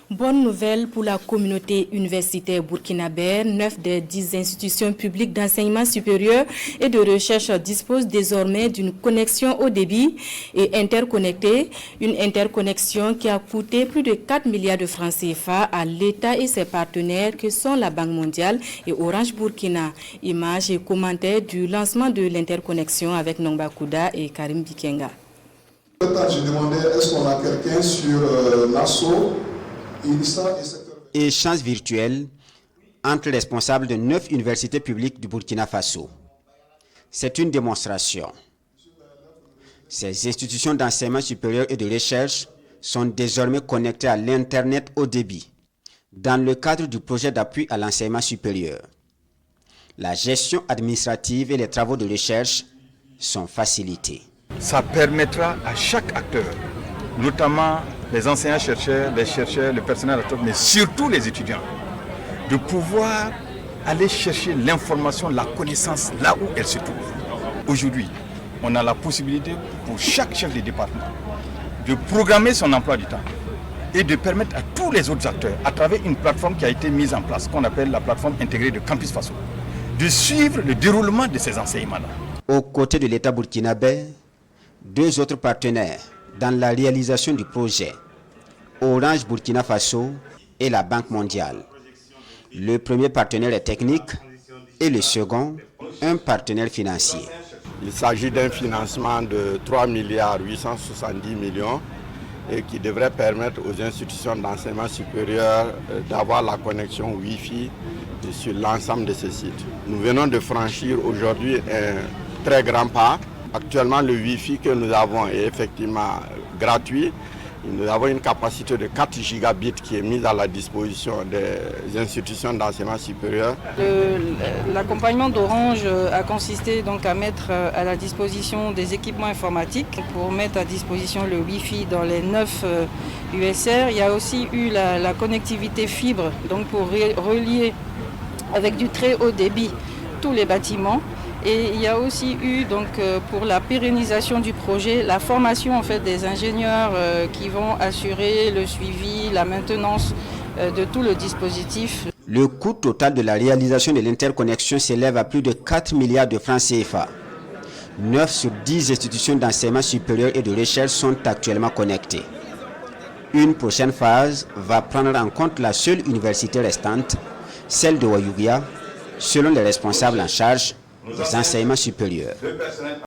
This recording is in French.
Bonne nouvelle pour la communauté universitaire burkinabé. 9 des 10 institutions publiques d'enseignement supérieur et de recherche disposent désormais d'une connexion haut débit et interconnectée. Une interconnexion qui a coûté plus de 4 milliards de francs CFA à l'État et ses partenaires que sont la Banque mondiale et Orange Burkina. Images et commentaires du lancement de l'interconnexion avec Nongba Kouda et Karim Bikenga. J'ai demandé est-ce qu'on a quelqu'un sur l'ASSO. Échange virtuel entre les responsables de 9 universités publiques du Burkina Faso. C'est une démonstration. Ces institutions d'enseignement supérieur et de recherche sont désormais connectées à l'Internet haut débit dans le cadre du projet d'appui à l'enseignement supérieur. La gestion administrative et les travaux de recherche sont facilités. Ça permettra à chaque acteur, notamment les enseignants-chercheurs, les chercheurs, le personnel, mais surtout les étudiants, de pouvoir aller chercher l'information, la connaissance là où elle se trouve. Aujourd'hui, on a la possibilité pour chaque chef de département de programmer son emploi du temps et de permettre à tous les autres acteurs, à travers une plateforme qui a été mise en place, qu'on appelle la plateforme intégrée de Campus Faso, de suivre le déroulement de ces enseignements-là. Aux côtés de l'État burkinabé, 2 autres partenaires dans la réalisation du projet, Orange Burkina Faso et la Banque mondiale. Le premier partenaire est technique et le second, un partenaire financier. Il s'agit d'un financement de 3 milliards 870 millions et qui devrait permettre aux institutions d'enseignement supérieur d'avoir la connexion Wi-Fi sur l'ensemble de ces sites. Nous venons de franchir aujourd'hui un très grand pas. Actuellement, le Wi-Fi que nous avons est effectivement gratuit. Nous avons une capacité de 4 gigabits qui est mise à la disposition des institutions d'enseignement supérieur. L'accompagnement d'Orange a consisté donc à mettre à la disposition des équipements informatiques pour mettre à disposition le Wi-Fi dans les 9 USR. Il y a aussi eu la connectivité fibre donc pour relier avec du très haut débit tous les bâtiments. Et il y a aussi eu donc pour la pérennisation du projet, la formation en fait des ingénieurs qui vont assurer le suivi, la maintenance de tout le dispositif. Le coût total de la réalisation de l'interconnexion s'élève à plus de 4 milliards de francs CFA. 9 sur 10 institutions d'enseignement supérieur et de recherche sont actuellement connectées. Une prochaine phase va prendre en compte la seule université restante, celle de Ouayouguia, selon les responsables en charge des enseignements supérieurs.